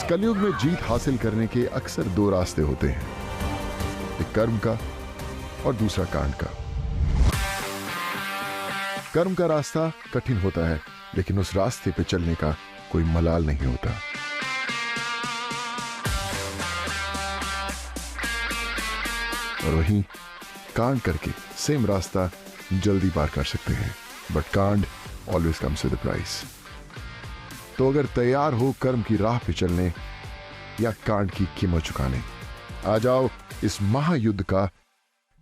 कलयुग में जीत हासिल करने के अक्सर दो रास्ते होते हैं, एक कर्म का और दूसरा कांड का। कर्म का रास्ता कठिन होता है, लेकिन उस रास्ते पे चलने का कोई मलाल नहीं होता। और वहीं कांड करके सेम रास्ता जल्दी पार कर सकते हैं, बट कांड always comes with a price. तो अगर तैयार हो कर्म की राह पे चलने या कांड की कीमत चुकाने, आ जाओ इस महायुद्ध का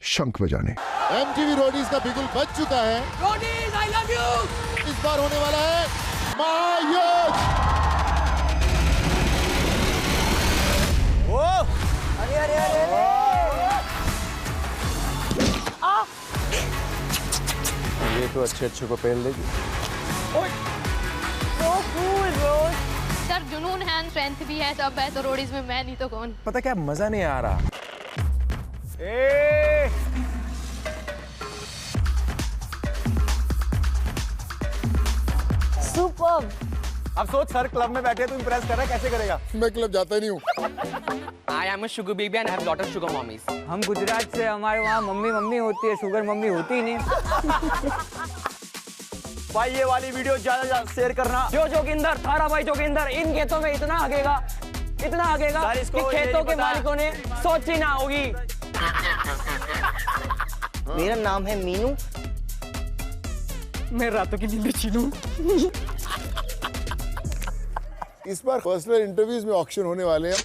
शंख बजाने। एमटीवी रोडीज का बिगुल बज चुका है। Roadies I love you. इस बार होने वाला है महायुद्ध। अरे अरे अरे ये तो अच्छे को पहन लेगी। so cool, Rose. सर जुनून है, स्ट्रेंथ भी है, सब है, तो रोडीज में मैं नहीं तो कौन। पता क्या मजा नहीं आ रहा। ए! Superb. अब सोच सर क्लब में बैठे तो इम्प्रेस कर रहा है, कैसे करेगा? मैं क्लब जाता नहीं हूँ। I am a sugar baby and I have lot of sugar mommies. हम गुजरात से, हमारे वहाँ मम्मी मम्मी होती है, शुगर मम्मी होती ही नहीं। भाई ये वाली वीडियो ज्यादा शेयर करना। जो जोगिंदर, थारा भाई जोगिंदर, इन खेतों में इतना आगेगा कि खेतों के मालिकों ने सोची ना होगी। मेरा नाम है मीनू। मैं रातों की नींद छीनूं। इस बार पर्सनल इंटरव्यूज में ऑक्शन होने वाले हैं।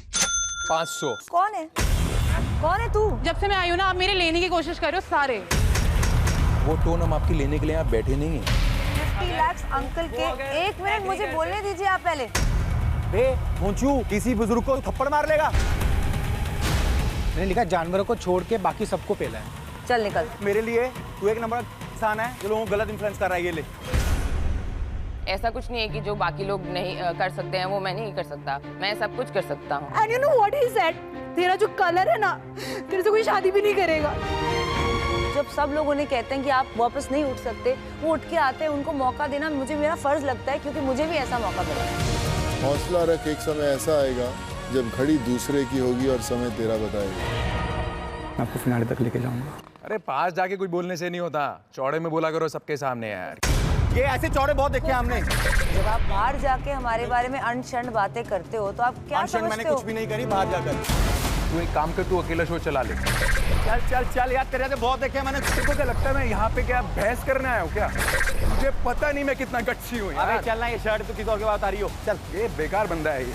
500। कौन है तू? जब से मैं आई हूँ ना, आप मेरे लेने की कोशिश कर रहे हो सारे। वो टोन हम आपकी लेने के लिए यहाँ बैठे नहीं हैं। 50 लाख अंकल के। एक मिनट मुझे बोलने दीजिए आप पहले। पहुंचू किसी बुजुर्ग को थप्पड़ मार लेगा। मैंने लिखा जानवरों को छोड़ के बाकी सबको पेला है। चल निकल। मेरे लिए तू एक नंबर इंसान है जो लोगों को गलत इन्फ्लुएंस कर रहा है। ये ले। ऐसा कुछ नहीं है कि जो बाकी लोग नहीं कर सकते हैं वो मैं नहीं कर सकता, मैं सब कुछ कर सकता हूँ। And you know what he said? तेरा जो कलर है ना, तेरे से कोई शादी भी नहीं करेगा। जब सब लोग उन्हें कहते हैं कि आप वापस नहीं उठ सकते, वो उठ के आते हैं, उनको मौका देना मुझे मेरा फर्ज लगता है, क्योंकि मुझे भी ऐसा मौका मिला। हौसला रख, एक समय ऐसा आएगा जब घड़ी दूसरे की होगी और समय तेरा बताएगा। मैं आपको फिनाले तक लेके जाऊंगा। अरे पास जाके कुछ बोलने से नहीं होता, चौड़े में बोला करो सबके सामने यार। ये ऐसे चौड़े बहुत देखे हमने। जब आप बाहर जाके हमारे बारे में अनशन बातें करते हो तो आप क्या समझते हो? मैंने कुछ भी नहीं करी बाहर जाकर। तू एक काम कर, तू अकेला शो चला ले। चल चल चल यार, तेरे से बहुत देखे मैंने। तेरे को क्या लगता है मैं यहाँ पे क्या बहस करने आया हूँ क्या? मुझे पता नहीं मैं कितना गट्सी हूँ यार। अबे चलना, ये शर्ट तो किसी और के बात आ रही हो। चल, ये बेकार बंदा है ये।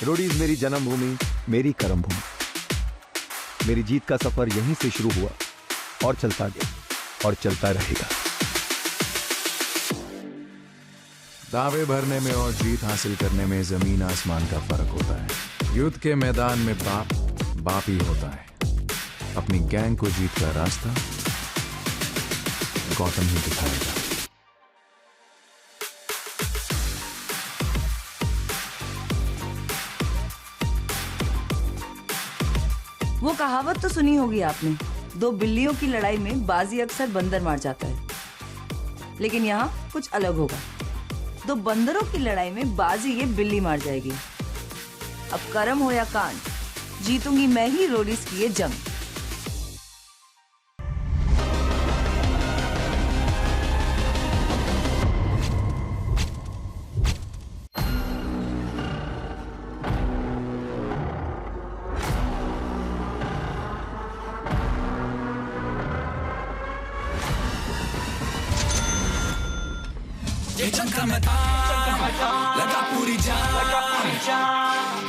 रोडीज मेरी जन्मभूमि, मेरी कर्मभूमि। मेरी जीत का सफर यहीं से शुरू हुआ और चलता गया और चलता रहेगा। दावे भरने में और जीत हासिल करने में जमीन आसमान का फर्क होता है। युद्ध के मैदान में बाप ही होता है। अपनी गैंग को जीत का रास्ता गौतम ही दिखाएगा। वो कहावत तो सुनी होगी आपने, दो बिल्लियों की लड़ाई में बाजी अक्सर बंदर मार जाता है, लेकिन यहाँ कुछ अलग होगा। दो बंदरों की लड़ाई में बाजी ये बिल्ली मार जाएगी। अब कर्म हो या कांड, जीतूंगी मैं ही रोडीज की ये जंग। ये जंग का मैदान लगा पूरी जान,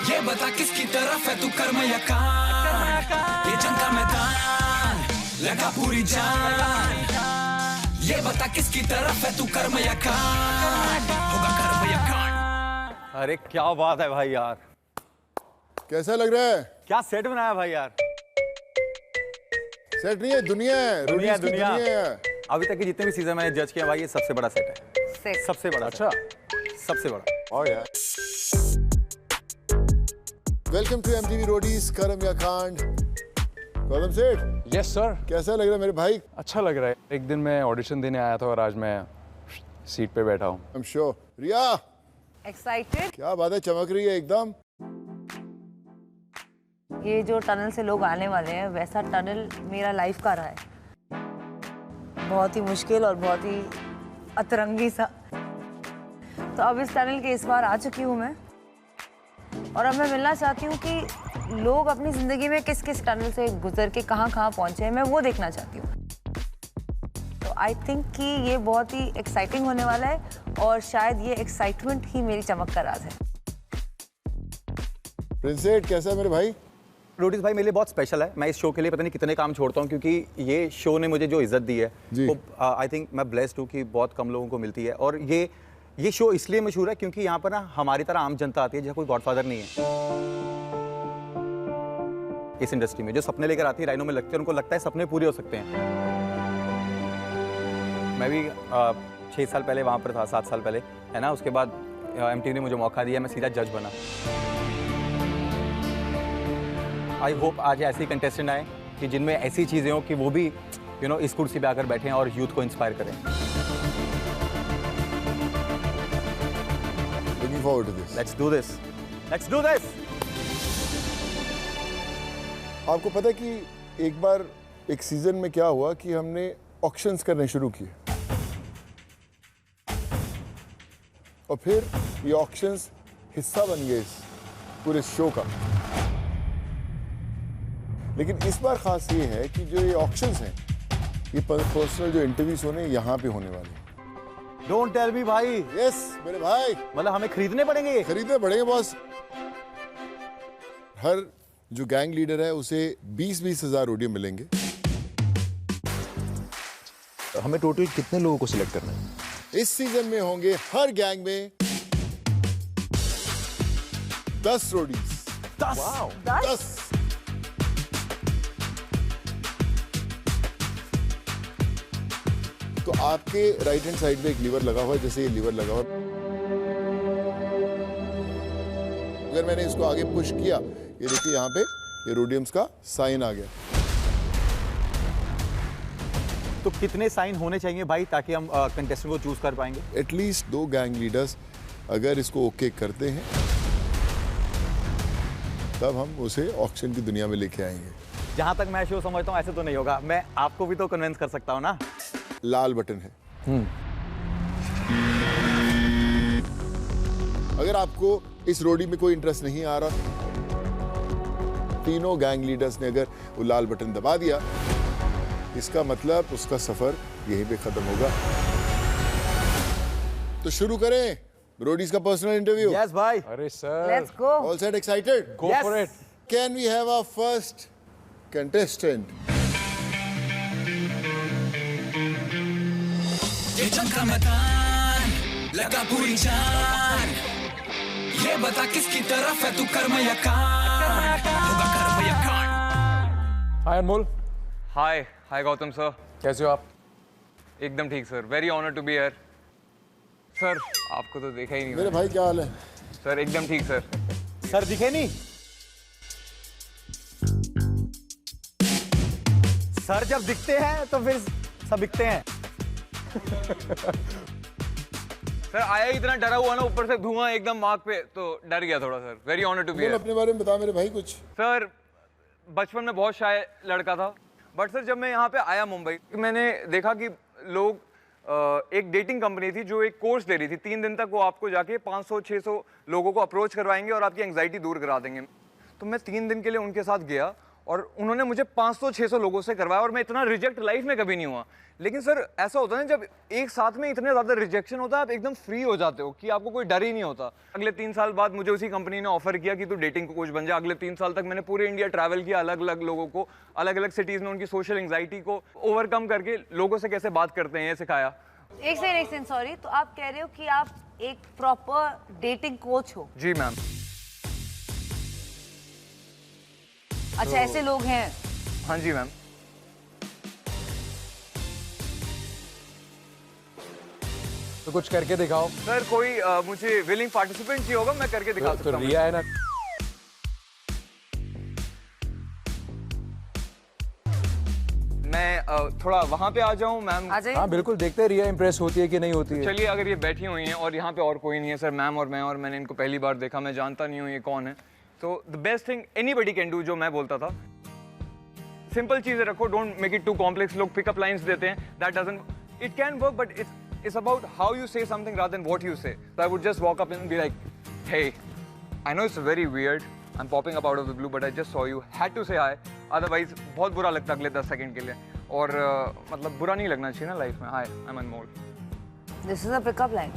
ये बता किसकी तरफ है तू कर्म या कांड। ये जंग का मैदान लगा पूरी जान, ये बता किसकी तरफ है तू कर्म या कांड। होगा कर्म या कांड। अरे क्या बात है भाई यार, कैसा लग रहा है? क्या सेट बनाया भाई यार। सेट नहीं है, दुनिया है। दुनिया दुनिया है। अभी तक के जितने भी सीजन मैंने जज किया भाई, ये सबसे बड़ा सेट है। सबसे बड़ा। अच्छा, सबसे बड़ा। और यार वेलकम टू एमटीवी रोडीज कर्म या कांड। गौतम सेठ। Yes sir. कैसा लग रहा है मेरे भाई? अच्छा लग रहा है। एक दिन मैं ऑडिशन देने आया था और आज मैं सीट पे बैठा हूँ। I am sure. Riya excited? क्या बात है, चमक रही है एकदम। ये जो टनल से लोग आने वाले हैं वैसा टनल मेरा लाइफ का रहा है, बहुत ही मुश्किल और बहुत ही अतरंगी सा। तो अब इस टनल के इस बार आ चुकी हूँ मैं, और अब मैं मिलना चाहती हूँ कि लोग अपनी ज़िंदगी में किस किस टनल से गुजर के कहाँ कहाँ पहुँचे हैं, मैं वो देखना चाहती हूँ। तो आई थिंक कि ये बहुत ही एक्साइटिंग होने वाला है, और शायद ये एक्साइटमेंट ही मेरी चमक का राज है। प्रिंसेट कैसा है मेरे भाई? रोडीज भाई मेरे लिए बहुत स्पेशल है। मैं इस शो के लिए पता नहीं कितने काम छोड़ता हूँ, क्योंकि ये शो ने मुझे जो इज्जत दी है वो आई थिंक मैं ब्लेस्ड हूँ कि बहुत कम लोगों को मिलती है। और ये शो इसलिए मशहूर है क्योंकि यहाँ पर ना हमारी तरह आम जनता आती है जहाँ कोई गॉडफादर नहीं है इस इंडस्ट्री में। जो सपने लेकर आती है, राइनो में लगते हैं, उनको लगता है सपने पूरे हो सकते हैं। मैं भी 6 साल पहले वहाँ पर था, 7 साल पहले, है ना। उसके बाद एमटीवी ने मुझे मौका दिया, मैं सीधा जज बना। आई होप आज ऐसे कंटेस्टेंट आए कि जिनमें ऐसी चीज़ें हो कि वो भी इस कुर्सी पे आकर बैठें और यूथ को इंस्पायर करें। Looking forward to this. Let's do this. Let's do this. आपको पता है कि एक बार एक सीजन में क्या हुआ कि हमने ऑक्शंस करने शुरू किए, और फिर ये ऑक्शंस हिस्सा बन गए इस पूरे शो का। लेकिन इस बार खास ये है कि जो ये ऑक्शंस हैं, ये पर्सनल जो इंटरव्यूज होने यहाँ पे होने वाले हैं। Don't tell me भाई। यस मेरे भाई। मतलब हमें खरीदने पड़ेंगे? खरीदने पड़ेंगे बॉस। हर जो गैंग लीडर है उसे 20-20 हज़ार रोडियो मिलेंगे। हमें टोटल कितने लोगों को सिलेक्ट करना है? इस सीजन में होंगे हर गैंग में 10 रोडीज। 10। तो आपके राइट हैंड साइड में एक लीवर लगा हुआ है, जैसे ये लीवर लगा हुआ है। अगर मैंने इसको आगे पुश किया, ये देखिए यहाँ पे ये रोडियम्स का साइन आ गया। तो कितने साइन होने चाहिए भाई ताकि हम कंटेस्टेंट को चूज कर पाएंगे? एटलीस्ट 2 गैंग लीडर्स अगर इसको ओके करते हैं तब हम उसे ऑक्शन की दुनिया में लेके आएंगे। जहां तक मैं शो समझता हूँ ऐसे तो नहीं होगा। मैं आपको भी तो कन्विंस कर सकता हूँ ना। लाल बटन है। अगर आपको इस रोडी में कोई इंटरेस्ट नहीं आ रहा, तीनों गैंग लीडर्स ने अगर वो लाल बटन दबा दिया, इसका मतलब उसका सफर यहीं पे खत्म होगा। तो शुरू करें रोडीज का पर्सनल इंटरव्यू। यस भाई। अरे sir, let's go. All set, excited? Go for it. Can we have our first contestant? ये जंग का मैदान लगा पूरी जान, ये बता किसकी तरफ है तू, कर्म या कांड? होगा कर्म या कांड। हाय अनमोल। हाय गौतम सर, कैसे हो आप? एकदम ठीक sir, very honour to be here. Sir आपको तो देखा ही नहीं मेरे भाई, क्या हाल है? सर एकदम ठीक सर। सर दिखे नहीं? सर जब दिखते हैं तो फिर सब दिखते हैं। सर आया ही इतना डरा हुआ ना, ऊपर से धुआं एकदम मार्ग पे, तो डर गया थोड़ा sir. Very honour to be here. अपने बारे में बता मेरे भाई कुछ। सर बचपन में बहुत शाय लड़का था, बट सर जब मैं यहाँ पे आया मुंबई, मैंने देखा कि लोग एक डेटिंग कंपनी थी जो एक कोर्स दे रही थी। 3 दिन तक वो आपको जाके 500-600 लोगों को अप्रोच करवाएंगे और आपकी एंग्जाइटी दूर करा देंगे। तो मैं 3 दिन के लिए उनके साथ गया और उन्होंने मुझे 500-600 लोगों से करवाया, और मैं इतना रिजेक्ट लाइफ में कभी नहीं हुआ। लेकिन सर ऐसा होता है ना, जब एक साथ में इतने ज़्यादा रिजेक्शन होता है, आप एकदम फ्री हो जाते हो कि आपको कोई डर ही नहीं होता। अगले 3 साल बाद मुझे उसी कंपनी ने ऑफर किया कि तू डेटिंग कोच बन जा। अगले 3 साल तक मैंने पूरे इंडिया ट्रैवल किया, अलग अलग लोगों को, अलग अलग सिटीज़ में उनकी सोशल एंग्जाइटी को ओवरकम करके लोगों से कैसे बात करते हैं ये सिखाया। एक सेकंड सॉरी, तो आप कह रहे हो कि आप एक प्रॉपर डेटिंग कोच हो? जी मैम। अच्छा, ऐसे लोग हैं? हाँ जी मैम। तो कुछ करके दिखाओ सर। कोई मुझे विलिंग पार्टिसिपेंट चाहिए होगा, मैं करके दिखा सकता हूँ। रिया है ना, थोड़ा वहाँ पे आ जाऊँ मैम? हाँ बिल्कुल, देखते हैं रिया इम्प्रेस होती है कि नहीं होती है। चलिए, अगर ये बैठी हुई हैं और यहाँ पे और कोई नहीं है सर, मैम और मैं, और मैंने इनको पहली बार देखा, मैं जानता नहीं हूँ ये कौन है, तो the best thing anybody can do, जो मैं बोलता था, सिंपल चीजें रखो, don't make it too complex. लोग पिकअप लाइंस देते हैं, that doesn't, it can work but it's about how you say something rather than what you say. So I would just walk up and be like, hey, I know it's very weird, I'm popping up out of the blue, but I just saw you, had to say hi, otherwise बहुत बुरा लगता अगले 10 second के लिए, और मतलब बुरा नहीं लगना चाहिए ना लाइफ में। Hi, I'm Anmol. This is a pickup line.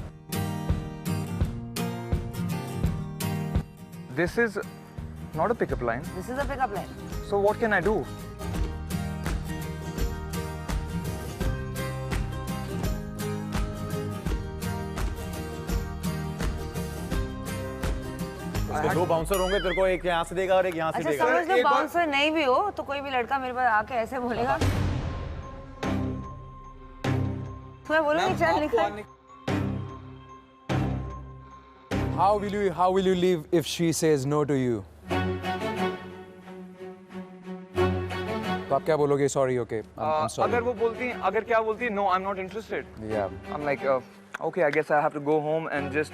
This is not a pickup line. This is a pickup line. So what can I do? दो बाउंसर होंगे, तेरे को एक यहाँ से देगा और एक यहाँ से देगा। अच्छा, समझ लो बाउंसर नहीं भी हो तो कोई भी लड़का मेरे पास आके ऐसे बोलेगा, तो मैं बोलूँगी चल निकल। How will you leave if she says no to you? तो आप क्या बोलोगे? Sorry, okay, I'm sorry. अगर वो बोलती हैं, अगर क्या बोलती है, no, I'm not interested. Yeah. I'm like, okay, I guess I have to go home and just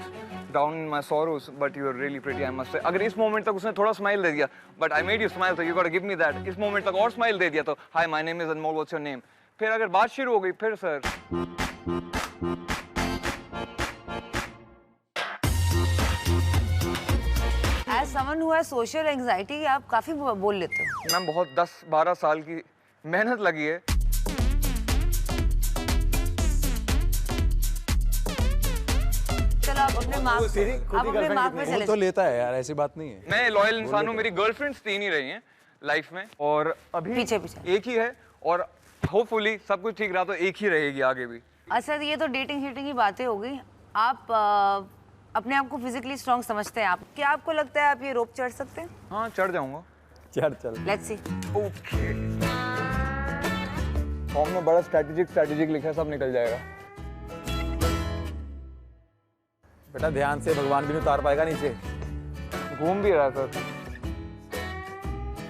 down in my sorrows, but you're really pretty, I must say. अगर इस मोमेंट तक उसने थोड़ा स्माइल दे दिया, but I made you smile, so you got to give me that. इस moment तक और smile दे दिया तो, hi, my name is Anmol, what's your name? फिर अगर बात शुरू हो गई, फिर sir As someone who has social anxiety, आप काफी बोल लेते हो। मैम बहुत 10-12 साल की मेहनत लगी है। चलो आप अपने मार्क पे चले। तो लेता है यार, ऐसी बात नहीं है। मैं लॉयल इंसान हूँ, मेरी गर्लफ्रेंड्स 3 ही रही हैं लाइफ में, और अभी पीछे एक ही है, और होपफुली सब कुछ ठीक रहा तो एक ही रहेगी आगे भी। अच्छा, ये तो डेटिंग शीटिंग की बातें हो गई। आप अपने आप को फिजिकली स्ट्रांग समझते हैं आप, क्या आपको लगता है आप ये रोप चढ़ सकते हैं? हाँ, चढ़ जाऊंगा। चल लेट्स सी। ओके, फॉर्म में बड़ा स्ट्रैटेजिक लिखा है, सब निकल जाएगा। बेटा ध्यान से, भगवान भी नहीं उतार पाएगा नीचे। घूम भी रहा है सर।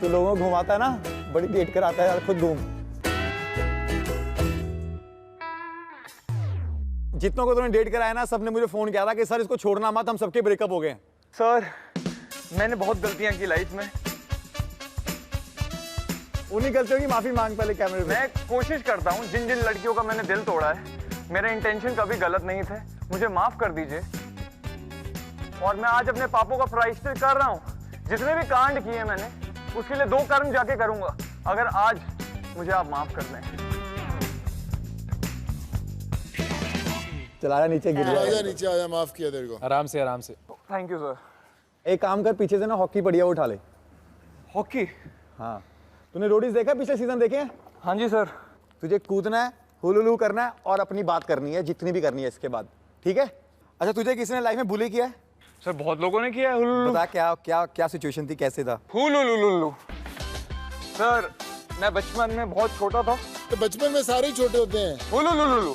तो लोगों को घुमाता है ना, बड़ी डेट कर आता है यार, खुद घूम। जितनों को तुमने डेट कराया ना, सबने मुझे फोन किया था कि सर इसको छोड़ना मत, हम सबके ब्रेकअप हो गए। सर मैंने बहुत गलतियां की लाइफ में, उन्हीं गलतियों की माफी मांग पहले कैमरे पे। मैं कोशिश करता हूँ, जिन जिन लड़कियों का मैंने दिल तोड़ा है, मेरे इंटेंशन कभी गलत नहीं थे, मुझे माफ कर दीजिए। और मैं आज अपने पापों का प्रायश्चित कर रहा हूँ। जितने भी कांड किए मैंने, उसके लिए 2 कर्म जाके करूंगा, अगर आज मुझे आप माफ कर दें। चला नीचे गिर आजा, नीचे आजा, माफ किया तेरे को। आराम से आराम से। Thank you sir. एक काम कर, पीछे से ना हॉकी पड़ी है, वो उठा ले। हॉकी? हाँ, तूने रोडीज देखा, पिछले सीजन देखे हैं? हाँ जी सर। तुझे कूदना है, हुलुलु करना है और अपनी बात करनी है, जितनी भी करनी है इसके बाद, ठीक है? अच्छा, तुझे किसी ने लाइफ में बुली किया है? सर बहुत लोगों ने किया है हुलुलु। बता क्या क्या क्या सिचुएशन थी, कैसे था? हुलुलुलुलु। सर मैं बचपन में बहुत छोटा था। तो बचपन में सारे ही छोटे होते हैं। हुलुलुलुलु।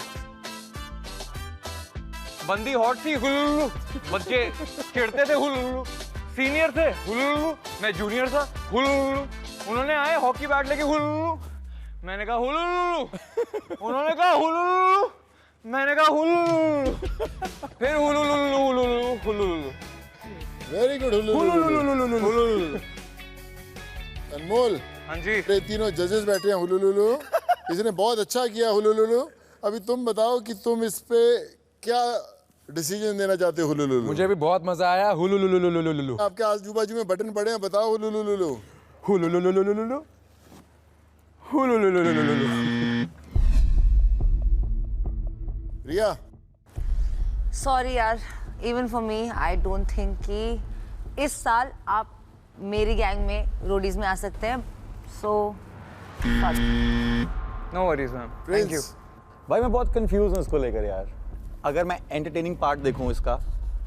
बंदी हॉट थी, हुलुलुलु। बच्चे चिढ़ते थे, हुलुलुलु। सीनियर थे, हुलुलुलु। मैं जूनियर था, हुलुलुलु। उन्होंने आए हॉकी बैट लेके, हुलुलुलु। मैंने कहा हुलुलुलु। उन्होंने कहा हुलुलुलु। मैंने कहा हुलुलुलु। फिर हुलुलुलु हुलुलुलु हुलुलुलु। Very good, हुलुलुलु। अनमोल। हाँ जी। ये तीनों जजेस बैठे हैं, हुलुलुलु। इसने बहुत अच्छा किया हुलुलुलु। अभी तुम बताओ कि तुम इस पे क्या डिसीजन देना चाहते हो? हुलुलुलु। मुझे भी बहुत मजा आया। हुलुलुलुलुलुलुलु। आपके आजू बाजू में बटन पड़े हैं, बताओ हुलुलुलुलु। हुलुलुलुलुलुलु। हुलुलुलुलुलुलु। रिया। सॉरी यार, even for me I don't think कि इस साल आप मेरी गैंग में रोडीज में आ सकते हैं, so no worries ma'am, thank you. भाई मैं बहुत कंफ्यूज हूँ इसको लेकर यार। अगर मैं एंटरटेनिंग पार्ट देखूं इसका,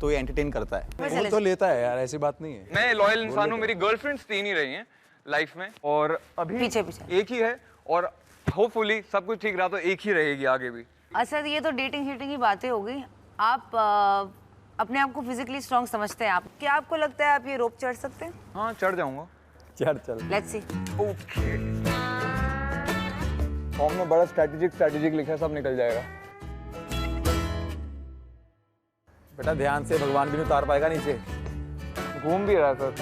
तो ये एंटरटेन करता है। वो तो लेता है यार, ऐसी बात नहीं है। मैं लॉयल इंसान हूँ, मेरी गर्लफ्रेंड्स 3 ही रही हैं लाइफ में, और अभी पीछे एक ही है, और होपफुली सब कुछ ठीक रहा तो एक ही रहेगी आगे भी। अच्छा, ये तो डेटिंग शीटिंग की बातें हो गई। आप अपने आप को फिजिकली स्ट्रांग समझते हैं आप, क्या आपको लगता है आप ये रोप चढ़ सकते हैं? हाँ, चढ़ जाऊंगा। चल लेट्स सी। ओके, फॉर्म में बड़ा स्ट्रैटेजिक लिखा है, सब निकल जाएगा। बेटा ध्यान से, भगवान भी नहीं उतार पाएगा नीचे। घूम भी रहा सर।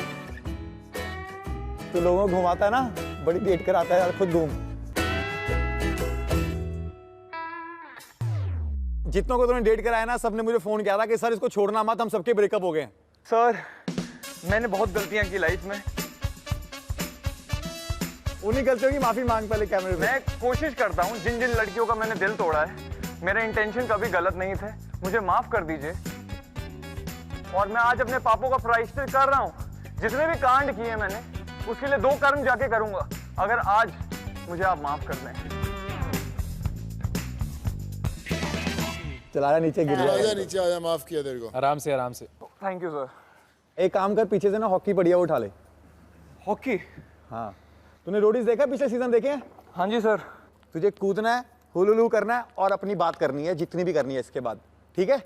तो लोगों को घुमाता है ना, बड़ी डेट कराता है यार, खुद घूम। जितनों को तुमने डेट कराया ना, सबने मुझे फोन किया था कि सर इसको छोड़ना मत, हम सबके ब्रेकअप हो गए। सर मैंने बहुत गलतियां की लाइफ में। उन्हीं गलतियों की माफी मांग पहले कैमरे में। मैं कोशिश करता हूँ, जिन जिन लड़कियों का मैंने दिल तोड़ा है, मेरे इंटेंशन कभी गलत नहीं थे, मुझे माफ कर दीजिए। और मैं आज अपने पापों का प्रायश्चित कर रहा हूँ। जितने भी कांड किए मैंने, उसके लिए 2 कर्म जाके करूंगा, अगर आज मुझे आप माफ कर दें। चला नीचे गिर आजा, नीचे आजा, माफ किया तेरे को। आराम से आराम से। Thank you sir. एक काम कर, पीछे से ना हॉकी बढ़िया उठा ले। हॉकी? हाँ, तूने रोडीज देखा, पिछले सीजन देखे हैं? हाँ जी सर। तुझे कूदना है, हुलुलु करना है और अपनी बात करनी है, जितनी भी करनी है इसके बाद, ठीक है?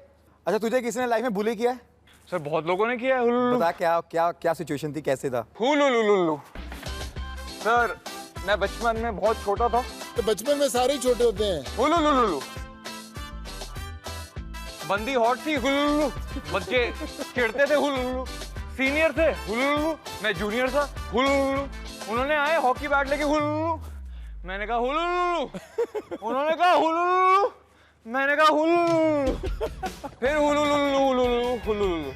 अच्छा, तुझे किसी ने लाइफ में बुली किया है? सर बहुत लोगों ने किया है हुलुलु। बता क्या क्या क्या सिचुएशन थी, कैसे था? हुलुलुलुलु। सर मैं बचपन में बहुत छोटा था। तो बचपन में सारे ही छोटे होते हैं। हुलुलुलुलु। बंदी हॉट थी, हुलुलुलु। बच्चे चिढ़ते थे, हुलुलुलु। सीनियर थे, हुलुलुलु। मैं जूनियर था, हुलुलुलु। उन्होंने आए हॉकी बैट लेके, हुलुलुलु। मैंने कहा हुलुलुलु। उन्होंने कहा हुलुलुलु। मैंने कहा हुलुलुलु। फिर हुलुलुलु हुलुलुलु हुलुलुलु।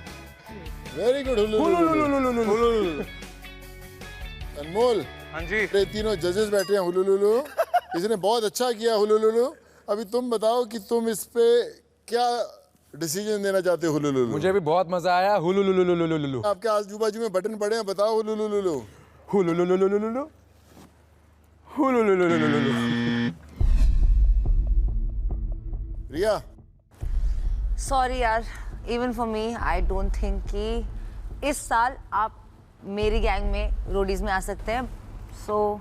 Very good हुलुलुलु। अनमोल। हाँ जी। ये तीनों जजेस बैठे हैं हुलुलुलु। इसने बहुत अच्छा किया हुलुलुलु। अभी तुम बताओ कि तुम इस पे क्या डिसीजन देना चाहते हो हुलुलुलु? मुझे भी बहुत मजा आया। हुलुलुलुलुलुलुलु। आपके आजू बाजू में बटन पड़े हैं, बताओ हुलुलुलुलु। हुलुलुलुलुलुलु। हुलुलुलुलुलुलु। रिया। सॉरी यार, even for me I don't think कि इस साल आप मेरी गैंग में रोडीज में आ सकते हैं। So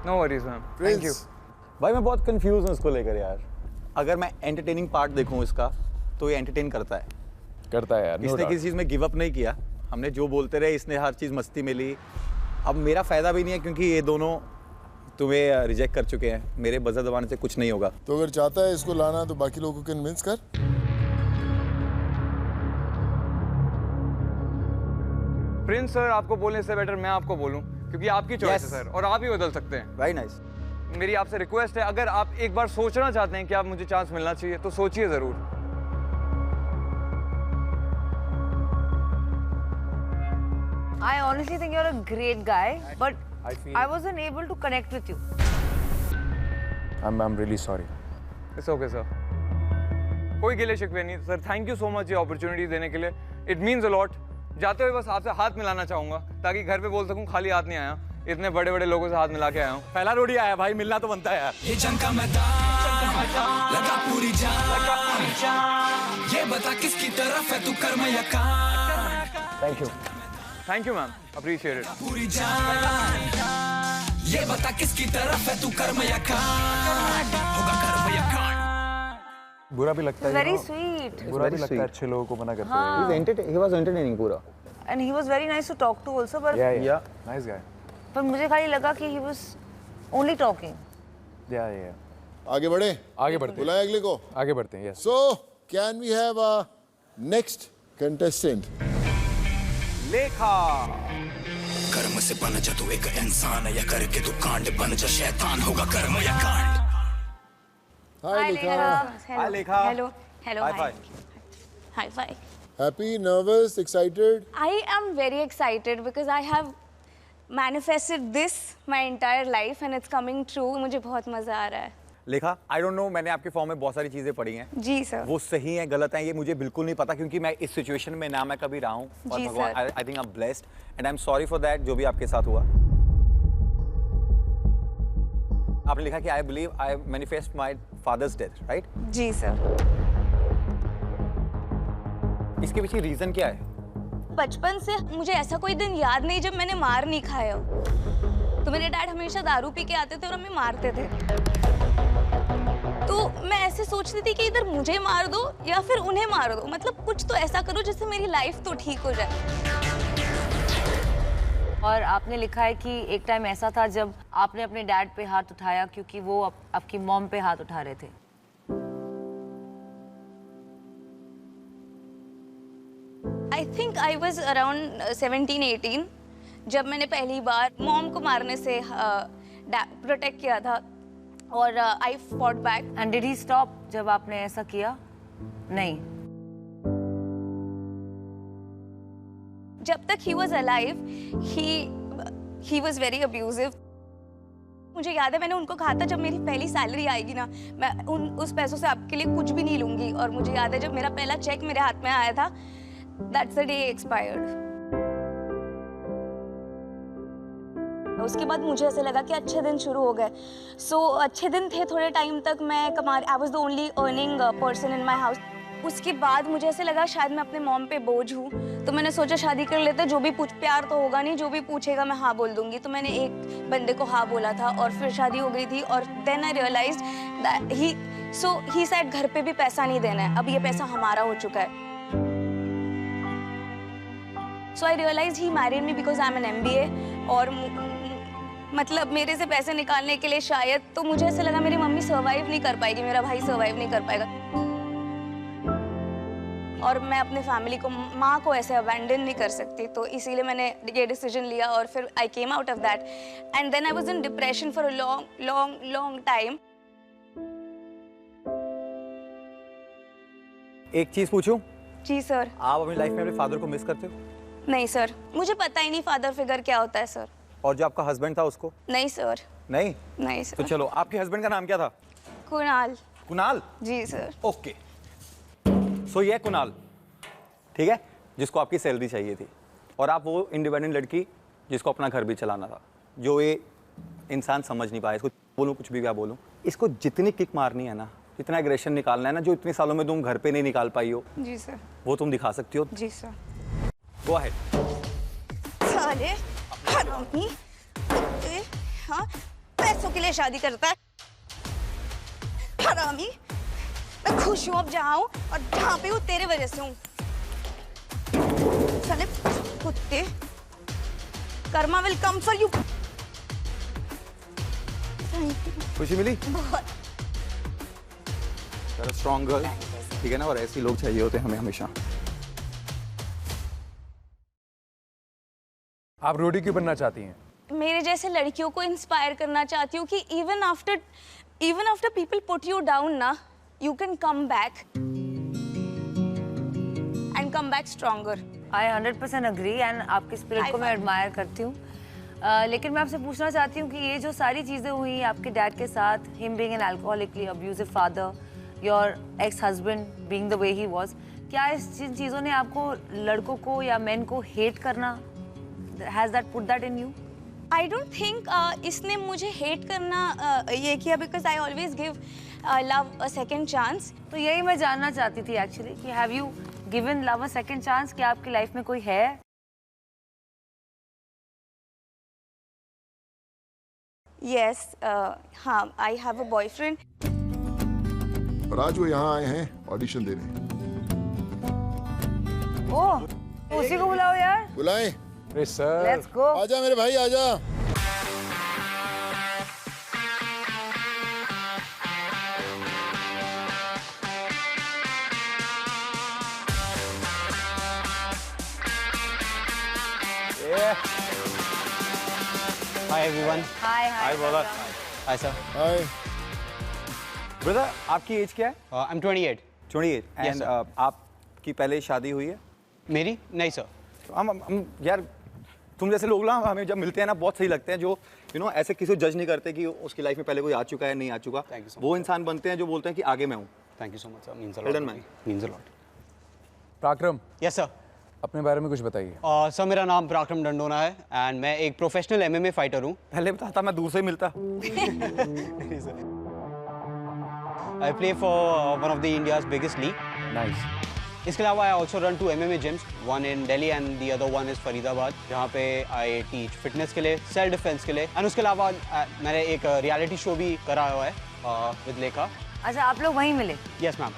no worries ma'am, thank you. भाई मैं बहुत कंफ्यूज हूँ इसको लेकर यार। अगर मैं एंटरटेनिंग पार्ट देखूँ इसका, तो ये एंटरटेन करता है यार। इसने किसी चीज़ में गिव अप नहीं किया। हमने जो बोलते रहे, इसने हर चीज़ मस्ती में ली। अब मेरा फ़ायदा भी नहीं है क्योंकि ये दोनों तुम्हें रिजेक्ट कर चुके हैं। मेरे बजर दबाने से कुछ नहीं होगा। तो अगर चाहता है इसको लाना तो बाकी लोगों को कन्विंस कर। प्रिंस सर आपको बोलने से बेटर मैं आपको बोलूं, क्योंकि आपकी चॉइस है सर, और आप ही बदल सकते हैं। Very nice. मेरी आपसे रिक्वेस्ट है, अगर आप एक बार सोचना चाहते हैं कि आप मुझे चांस मिलना चाहिए, तो सोचिए जरूर। I honestly think you're a great guy, but I wasn't able to connect with you. I'm really sorry. It's okay sir. कोई गिले शिकवे नहीं sir. Thank you so much ये अपॉर्चुनिटी देने के लिए। It means a lot. जाते हुए बस आपसे हाथ मिलाना चाहूंगा, ताकि घर पे बोल सकूं खाली हाथ नहीं आया, इतने बड़े बड़े लोगों से हाथ मिला के आया हूँ। पहला रोडी आया भाई, मिलना तो बनता है यार। ये जंग का मैदान लगा पूरी जान, ये बता किसकी तरफ है तू, कर्म या काम। Thank you ma'am, appreciate it. पूरी जान, ये बता किसकी तरफ है तू, कर्म या काम, होगा कर्म या काम। बुरा भी लगता है। Very sweet. बुरा भी लगता है अच्छे लोगों को मना करते हाँ. He was entertaining पूरा। And he was very nice to talk to also, but Yeah. Nice guy. पर मुझे खाली लगा कि he was only talking. Yeah. आगे बढ़े। आगे बढ़ते हैं। बुलाए अगले को। आगे बढ़ते हैं। Yes. So can we have a next contestant? लेखा। कर्म से बन जा तू एक इंसान, या करके तू कांड बन जा शैतान, होगा कर्म या कांड। Hi Lekha. Hi Lekha. Hello. Hi. Happy, nervous, excited? I am very excited because I have manifested this my entire life and it's coming true. मुझे बहुत मजा आ रहा है। लेखा, I don't know, मैंने आपके फॉर्म में बहुत सारी चीजें पढ़ी हैं। जी सर। वो सही हैं, गलत हैं, ये मुझे बिल्कुल नहीं पता, क्योंकि मैं इस सिचुएशन में ना मैं कभी रहा हूँ। और जी भगवान, sir. I think I'm blessed and I'm sorry for that, जो भी आपके साथ हुआ। आपने लिखा कि I believe I manifest my father's death, right? जी सर। इसके पीछे रीजन क्या है? बचपन से मुझे ऐसा कोई दिन याद नहीं जब मैंने मार नहीं खाया हो। तो मेरे डैड हमेशा दारू पी के आते थे और हमें मारते थे। तो मैं ऐसे सोचती थी कि इधर मुझे मार दो या फिर उन्हें मार दो, मतलब कुछ तो ऐसा करो जिससे मेरी लाइफ तो ठीक हो जाए। और आपने लिखा है कि एक टाइम ऐसा था जब आपने अपने डैड पे हाथ उठाया क्योंकि वो आपकी मॉम पे हाथ उठा रहे थे। I think I was around 17-18 जब मैंने पहली बार मॉम को मारने से प्रोटेक्ट किया था और I fought back. And did he stop जब आपने ऐसा किया? नहीं। जब तक he was alive, he was very abusive. मुझे याद है मैंने उनको कहा था जब मेरी पहली सैलरी आएगी ना मैं उस पैसों से आपके लिए कुछ भी नहीं लूंगी। और मुझे याद है जब मेरा पहला चेक मेरे हाथ में आया था, that's the day he expired. उसके बाद मुझे ऐसे लगा कि अच्छे दिन शुरू हो गए। अच्छे दिन थे थोड़े टाइम तक मैं I was the only earning person in my house. उसके बाद मुझे ऐसे लगा शायद मैं अपने मॉम पे बोझ हूँ, तो मैंने सोचा शादी कर लेते, जो भी प्यार तो होगा नहीं, जो भी पूछेगा मैं हाँ बोल दूंगी। तो मैंने एक बंदे को हाँ बोला था और फिर शादी हो गई थी। और then I realised that he said घर पे भी पैसा नहीं देना है, अब ये पैसा हमारा हो चुका है। So I realized he married me because I am an MBA। और मतलब मेरे से पैसे निकालने के लिए शायद, तो मुझे ऐसा लगा मेरी मम्मी सर्वाइव नहीं कर पाएगी, मेरा भाई सर्वाइव नहीं कर पाएगा, और मैं अपने फैमिली को, माँ को ऐसे अबैंडन नहीं कर सकती। तो इसीलिए मैंने ये डिसीजन लिया और फिर I came out of that and then I was in depression for a long time. एक चीज पूछूं? जी सर। आप अपनी लाइफ में अपने फादर को मिस करते हो? नहीं सर, मुझे पता ही नहीं फादर फिगर क्या होता है सर। और जो आपका हस्बैंड था उसको? नहीं सर। नहीं सर। तो चलो, आपके हस्बैंड का नाम क्या था? कुणाल। कुणाल? जी सर। ओके। सो ये कुणाल, ठीक है, जिसको आपकी सैलरी चाहिए थी, और आप वो इंडिपेंडेंट लड़की जिसको अपना घर भी चलाना था, जो ये इंसान समझ नहीं पाया। इसको बोलूँ कुछ भी क्या बोलूँ, इसको जितनी किक मारनी है ना, जितना एग्रेशन निकालना है ना, जो इतने सालों में तुम घर पे नहीं निकाल पाई हो, जी सर, वो तुम दिखा सकती हो। जी सर। Go ahead. साले हरामी, हाँ, पैसों के लिए शादी करता है हरामी। मैं खुश हूँ अब जहाँ हूँ, और जहाँ पे हूँ तेरे वजह से हूँ। साले कुत्ते, Karma will come for you. खुशी मिली? बहुत। स्ट्रॉन्ग गर्ल, ठीक है ना, और ऐसे लोग चाहिए होते हैं हमें हमेशा। आप रोडी क्यों बनना चाहती हैं? मेरे जैसे लड़कियों को इंस्पायर करना चाहती हूँ कि even after people put you down ना, you can come back and come back stronger. I 100% agree and आपके स्पिरिट को मैं एडमायर करती हूँ। लेकिन मैं आपसे पूछना चाहती हूँ कि ये जो सारी चीज़ें हुई आपके डैड के साथ, him being an alcoholically abusive father, your ex-husband being the way he was, क्या जिन चीज़ों ने आपको लड़कों को या मेन को हेट करना, has that put that in you? I don't think इसने मुझे हेट करना ये किया, because I always give love a second chance. तो यही मैं जानना चाहती थी एक्चुअली कि have you given love a second chance? क्या आपकी लाइफ में कोई है? Yes, हाँ, I have a boyfriend. और आज वो यहाँ आए हैं ऑडिशन देने। ओह, उसी को बुलाओ यार। बुलाएं? अरे सर, Let's go. आजा मेरे भाई, आजा। Hi everyone. Hi brother. Hi sir. हाय। ब्रदर, आपकी एज क्या है? I'm 28. 28। Yes, and sir. आपकी पहले शादी हुई है? मेरी? नहीं सर। हम यार, तुम जैसे लोग ना हमें जब मिलते हैं ना, बहुत सही लगते हैं, जो ऐसे किसी को जज नहीं करते कि उसकी लाइफ में पहले कोई आ चुका है नहीं आ चुका। वो इंसान बनते हैं जो बोलते हैं कि आगे मैं हूँ। Thank you so much sir. Means a Well lot. done, man. Means a lot. पराक्रम, Yes sir. अपने बारे में कुछ बताइए। सर मेरा नाम पराक्रम डंडोना है एंड मैं एक प्रोफेशनल MMA फाइटर हूँ। पहले बताता मैं दूर से ही मिलता। I play for one of the India's biggest league. Nice. इसके अलावा I also run 2 MMA gyms, one in Delhi and the other one is Faridabad, जहाँ पे I teach fitness के लिए, self defense के लिए, and उसके अलावा मैंने एक reality show भी करा हुआ है with लेखा। अच्छा, आप लोग वहीं मिले? Yes ma'am.